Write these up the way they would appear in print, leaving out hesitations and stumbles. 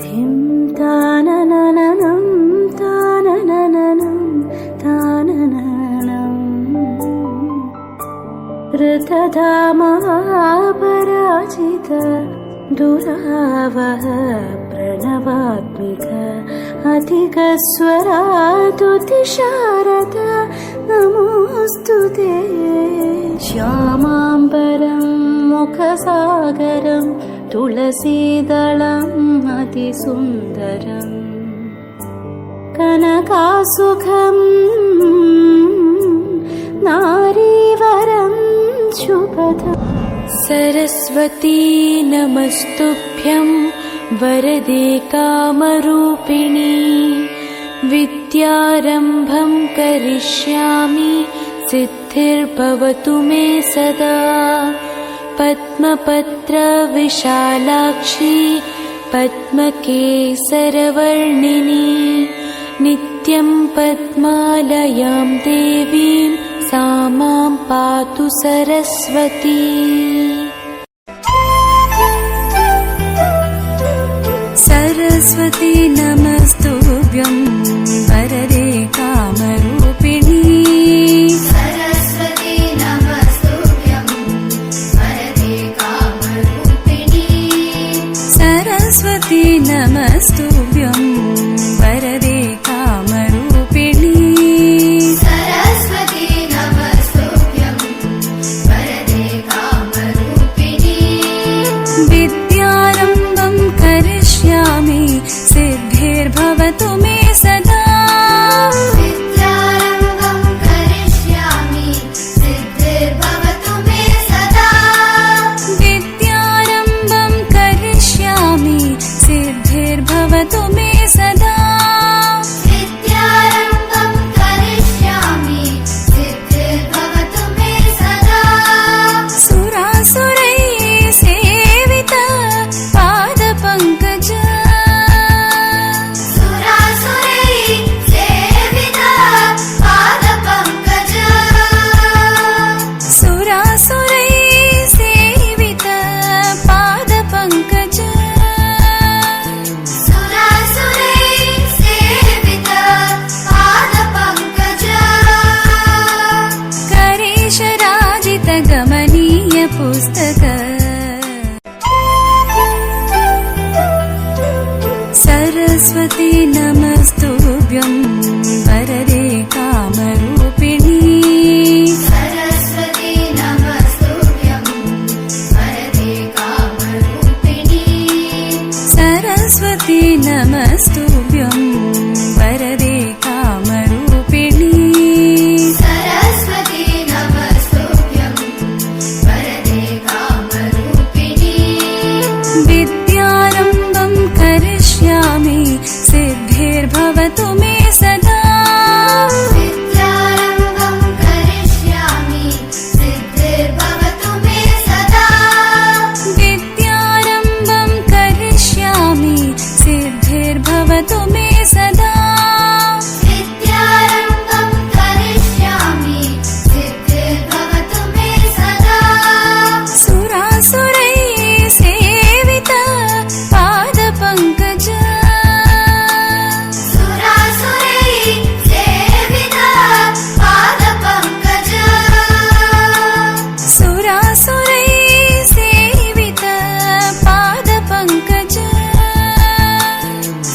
धिं ताननननं ताननननं तानननं ऋतधामपराजित दुरावह प्रणवात्मिक अधिकस्वरातुतिशारद नमोऽस्तुते श्यामाम्बरं मुखसागरं तुलसीदलम् अतिसुन्दरम् कनकासुखं नारीवरं शुभदम् सरस्वती नमस्तुभ्यं वरदे कामरूपिणी विद्यारम्भं करिष्यामि सिद्धिर्भवतु मे सदा पद्मपत्रविशालाक्षी पद्मकेसरवर्णिनी नित्यं पद्मालयां देवीं सा मां पातु सरस्वती। सरस्वती नमस्तुभ्यं वरदे कामरूपिणी सरस्वती नमस्तुभ्यं वरदे कामरूपिणी सरस्वती नमस्तुभ्यं वरदे कामरूपिणी सरस्वती नमस्तुभ्यं वरदे कामरूपिणी विद्यारम्भं करिष्यामि सिद्धिर्भवतु मे सदा विद्यारम्भं करिष्यामि सिद्धिर्भवतु मे सदा विद्यारम्भं करिष्यामि सिद्धिर्भवतु मे सदा विद्यारम्भं करिष्यामि सिद्धिर्भवतु मे सदा सुरासुरैः सेवित पादपङ्कज सुरासुरैः सेवित पादपङ्कज सुरासुरैः सेवित पादपङ्कज सुरासुरैः सेवित पादपङ्कज करेशराजित गमनीय पुस्तक सरस्वती नमस्तुभ्यं वरदे कामरूपिणी सरस्वती नमस्तुभ्यं वरदे कामरूपिणी सरस्वती नमस्तुभ्यं वरदे कामरूपिणी सरस्वती नमस्तुभ्यं वरदे कामरूपिणी विद्यारम्भं करिष्यामि सिद्धिर्भवतु मे सदा विद्यारम्भं करिष्यामि सिद्धिर्भवतु मे सदा विद्यारम्भं करिष्यामि सिद्धिर्भवतु मे सदा विद्यारम्भं करिष्यामि सिद्धिर्भवतु मे सदा सुरासुरैः सेवित पादपङ्कज सुरासुरैः सेवित पादपङ्कज सुरासुरैः सेवित पादपङ्कज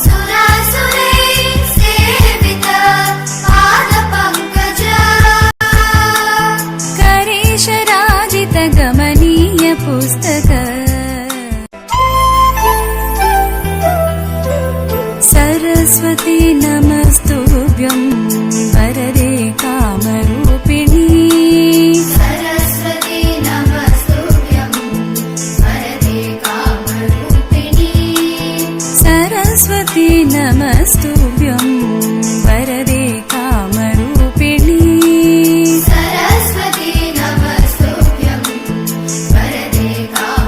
सुरासुरैः सेवित पादपङ्कज करेशराजित गमनीय पुस्तक सरस्वती नमस्तुभ्यं वरदे कामरूपिणी सरस्वती नमस्तुभ्यं वरदे कामरूपिणी सरस्वती नमस्तुभ्यं वरदे कामरूपिणी सरस्वती नमस्तुभ्यं वरदे कामरूपिणी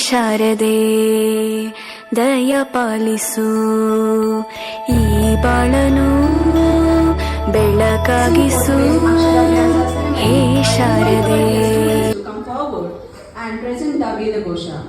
ಶಾರದೆ ದಯ ಪಾಲಿಸು, ಈ ಬಾಳನು ಬೆಳಕಾಗಿಸು. ಹೇ ಶಾರದೆ. Come forward and present the Veda Ghosha.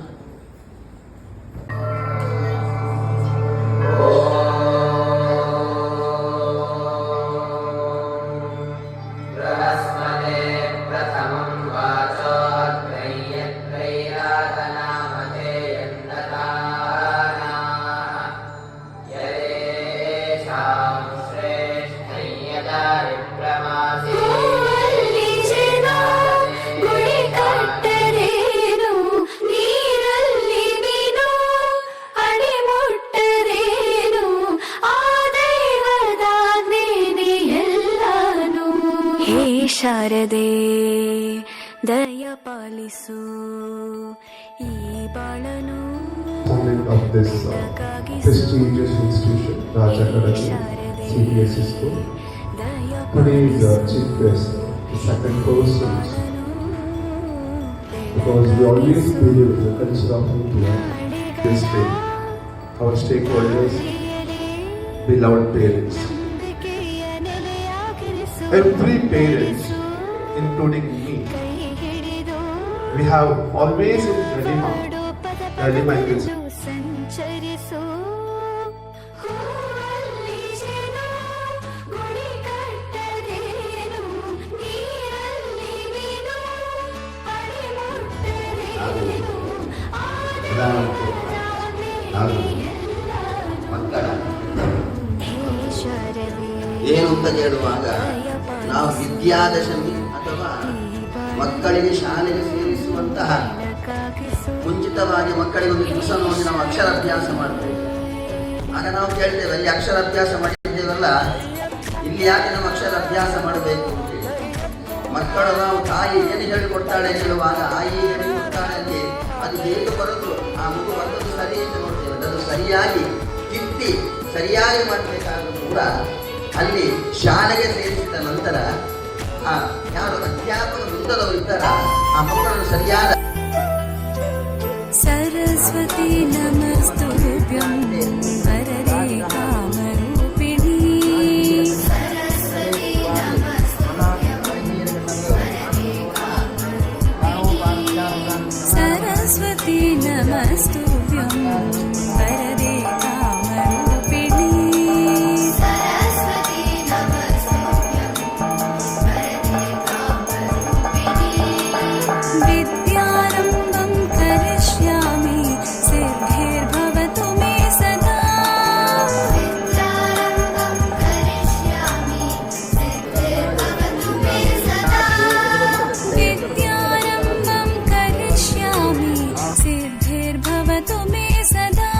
ಶಾರದೆ ದಯ ಪಾಲಿಸು, ಈ ಬಾಳನು of this prestigious institution, Raj Academy CBSE School. Today's chief guest, the second person, because we always believe in the culture of India, this day, our stakeholders, beloved parents. Every parent, including me, we have always in Radima means ಸಂಚರಿಸು. ಮಕ್ಕಳ ಏನು ಅಂತ ಕೇಳುವಾಗ ನಾವು ವಿದ್ಯಾದಶಮಿ ಅಥವಾ ಮಕ್ಕಳಿಗೆ ಶಾಲೆಗೆ ಸೇರಿಸುವಂತಹ ಮುಂಚಿತವಾಗಿ ಮಕ್ಕಳಿಗೆ ಒಂದು ದಿವಸ ನೋಡಿ ನಾವು ಅಕ್ಷರಾಭ್ಯಾಸ ಮಾಡ್ತೇವೆ. ಆಗ ನಾವು ಕೇಳ್ತೇವೆ, ಅಲ್ಲಿ ಅಕ್ಷರಾಭ್ಯಾಸ ಮಾಡಿದ್ದೇವಲ್ಲ, ಇಲ್ಲಿ ಯಾಕೆ ನಾವು ಅಕ್ಷರಾಭ್ಯಾಸ ಮಾಡಬೇಕು ಅಂತೇಳಿ. ಮಕ್ಕಳು ನಾವು ತಾಯಿ ಏನು ಹೇಳಿಕೊಡ್ತಾಳೆ ಹೇಳುವಾಗ ತಾಯಿ ಹೇಳಿಕೊಡ್ತಾಳೆ ಅಲ್ಲಿ ಅದು ಹೇಗೆ ಬರೋದು, ಆ ಮಗು ಬರೋದು ಸರಿ ಅಂತ ನೋಡ್ತೇವೆ. ಅದು ಸರಿಯಾಗಿ ತಿದ್ದಿ ಸರಿಯಾಗಿ ಮಾಡಬೇಕಾದ್ರೂ ಕೂಡ ಅಲ್ಲಿ ಶಾಲೆಗೆ ಸೇರಿಸಿದ ನಂತರ ಯಾರು ಅಧ್ಯಾಪಕ ವೃಂದದವರು ಇದ್ದಾರ ಆ ಮಕ್ಕಳನ್ನು ಸರಿಯಾದ ಸರಸ್ವತಿ ನಮಸ್ತುಭ್ಯಂ ವರದೆ ಕಾಮರೂಪಿಣಿ. सरस्वती ಸರಸ್ವತಿ ನಮಸ್ತುಭ್ಯಂ ವರದೆ ಕಾಮರೂಪಿಣಿ. सरस्वती नमस्तुभ्यं वरदे कामरूपिणी. विद्यारम्भं करिष्यामि सिद्धिर्भवतु मे सदा. विद्यारम्भं करिष्यामि सिद्धिर्भवतु मे सदा. विद्यारम्भं करिष्यामि सिद्धिर्भवतु मे सदा.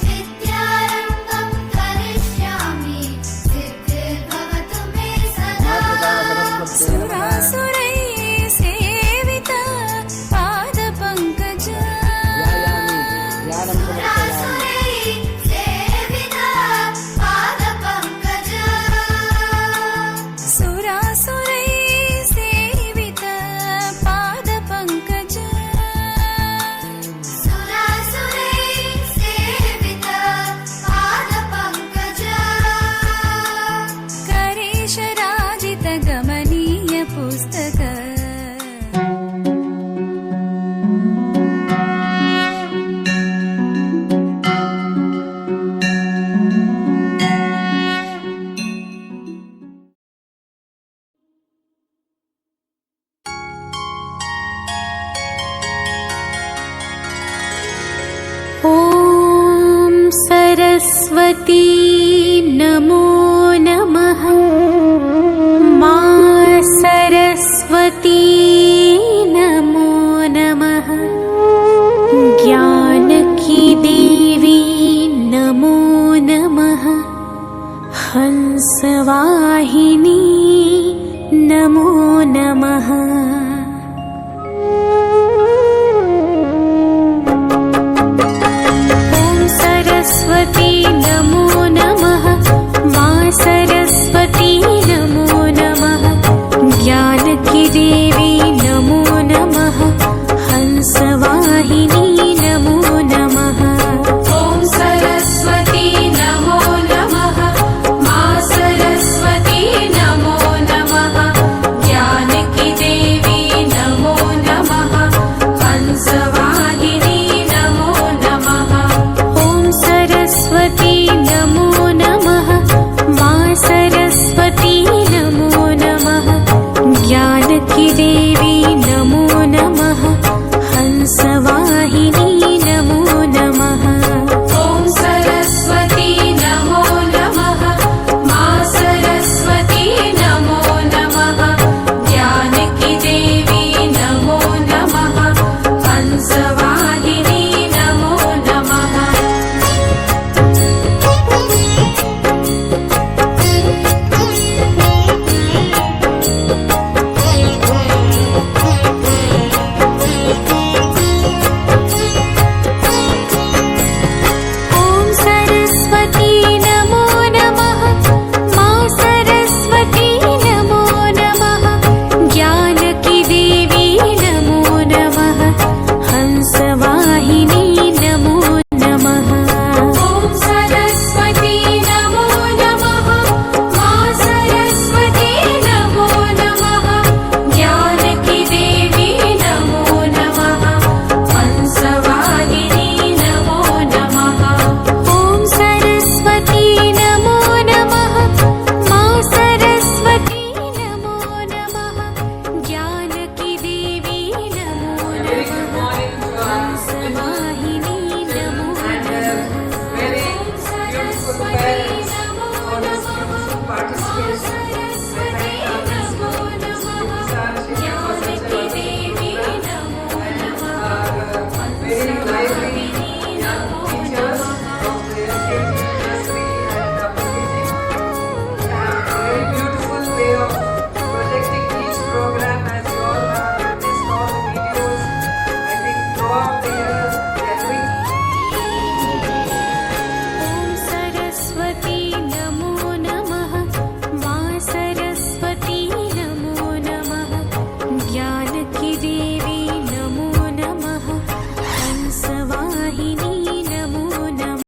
विद्यारम्भं करिष्यामि सिद्धिर्भवतु मे सदा. सुरासुरैः सेवित पादपङ्कज. सुरासुरैः सेविता पादपङ्कज. सुरासुरैः सेवित पादपङ्कज. सुरासुरैः सेविता पादपङ्कज. करेशराजित गमनीय पुस्तक. ॐ सरस्वती नमो